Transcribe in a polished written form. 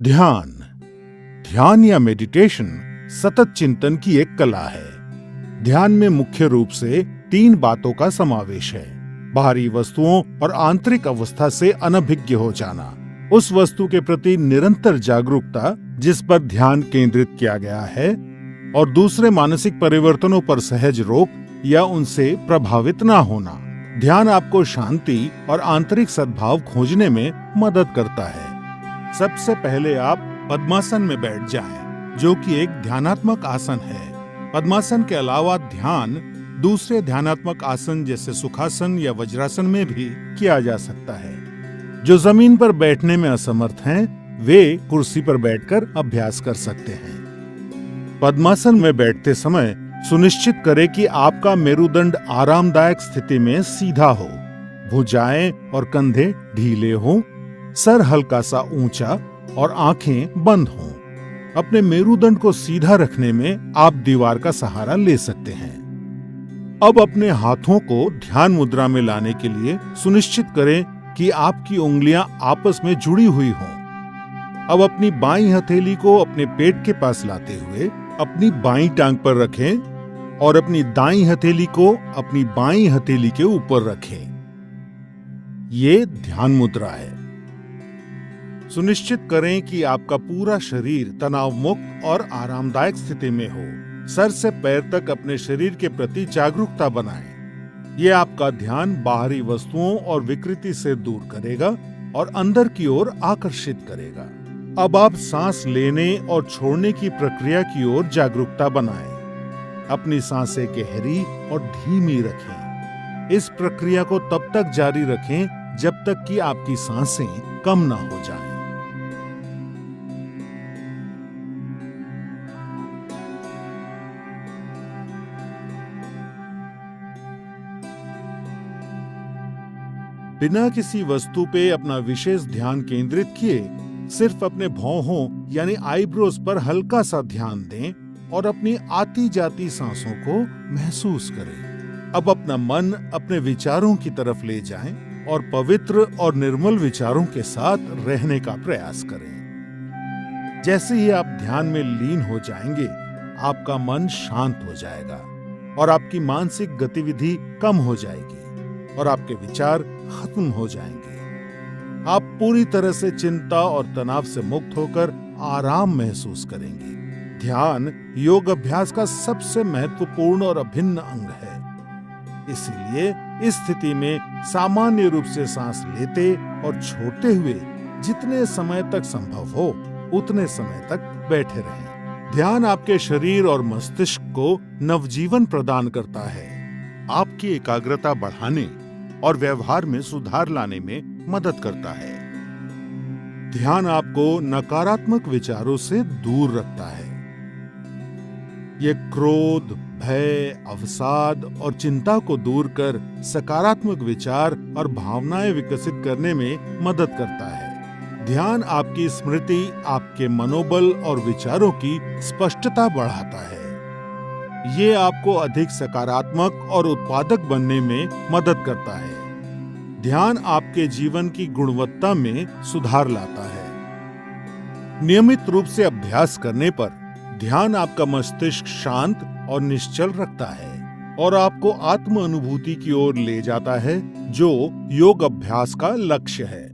ध्यान ध्यान या मेडिटेशन सतत चिंतन की एक कला है। ध्यान में मुख्य रूप से 3 बातों का समावेश है। बाहरी वस्तुओं और आंतरिक अवस्था से अनभिज्ञ हो जाना, उस वस्तु के प्रति निरंतर जागरूकता जिस पर ध्यान केंद्रित किया गया है, और दूसरे मानसिक परिवर्तनों पर सहज रोक या उनसे प्रभावित ना होना। ध्यान आपको शांति और आंतरिक सद्भाव खोजने में मदद करता है। सबसे पहले आप पद्मासन में बैठ जाएं, जो कि एक ध्यानात्मक आसन है। पद्मासन के अलावा ध्यान दूसरे ध्यानात्मक आसन जैसे सुखासन या वज्रासन में भी किया जा सकता है। जो जमीन पर बैठने में असमर्थ हैं, वे कुर्सी पर बैठकर अभ्यास कर सकते हैं। पद्मासन में बैठते समय सुनिश्चित करें कि आपका मेरुदंड आरामदायक स्थिति में सीधा हो, भुजाएं और कंधे ढीले हों, सर हल्का सा ऊंचा और आंखें बंद हों। अपने मेरुदंड को सीधा रखने में आप दीवार का सहारा ले सकते हैं। अब अपने हाथों को ध्यान मुद्रा में लाने के लिए सुनिश्चित करें कि आपकी उंगलियां आपस में जुड़ी हुई हों। अब अपनी बाईं हथेली को अपने पेट के पास लाते हुए अपनी बाईं टांग पर रखें और अपनी दाईं हथेली को अपनी बाईं हथेली के ऊपर रखें। ये ध्यान मुद्रा है। सुनिश्चित करें कि आपका पूरा शरीर तनाव मुक्त और आरामदायक स्थिति में हो। सर से पैर तक अपने शरीर के प्रति जागरूकता बनाएं। ये आपका ध्यान बाहरी वस्तुओं और विकृति से दूर करेगा और अंदर की ओर आकर्षित करेगा। अब आप सांस लेने और छोड़ने की प्रक्रिया की ओर जागरूकता बनाएं। अपनी सांसें गहरी और धीमी रखें। इस प्रक्रिया को तब तक जारी रखें जब तक कि आपकी सांसें कम ना हो जाएं। बिना किसी वस्तु पे अपना विशेष ध्यान केंद्रित किए सिर्फ अपने भौहों यानी आईब्रोज पर हल्का सा ध्यान दें और अपनी आती जाती सांसों को महसूस करें। अब अपना मन अपने विचारों की तरफ ले जाएं और पवित्र और निर्मल विचारों के साथ रहने का प्रयास करें। जैसे ही आप ध्यान में लीन हो जाएंगे, आपका मन शांत हो जाएगा और आपकी मानसिक गतिविधि कम हो जाएगी और आपके विचार खत्म हो जाएंगे। आप पूरी तरह से चिंता और तनाव से मुक्त होकर आराम महसूस करेंगे। ध्यान योग अभ्यास का सबसे महत्वपूर्ण और अभिन्न अंग है। इसीलिए इस स्थिति में सामान्य रूप से सांस लेते और छोड़ते हुए जितने समय तक संभव हो उतने समय तक बैठे रहें। ध्यान आपके शरीर और मस्तिष्क को नवजीवन प्रदान करता है, आपकी एकाग्रता बढ़ाने और व्यवहार में सुधार लाने में मदद करता है। ध्यान आपको नकारात्मक विचारों से दूर रखता है। ये क्रोध, भय, अवसाद और चिंता को दूर कर सकारात्मक विचार और भावनाएं विकसित करने में मदद करता है। ध्यान आपकी स्मृति, आपके मनोबल और विचारों की स्पष्टता बढ़ाता है। ये आपको अधिक सकारात्मक और उत्पादक बनने में मदद करता है। ध्यान आपके जीवन की गुणवत्ता में सुधार लाता है। नियमित रूप से अभ्यास करने पर ध्यान आपका मस्तिष्क शांत और निश्चल रखता है और आपको आत्म अनुभूति की ओर ले जाता है, जो योग अभ्यास का लक्ष्य है।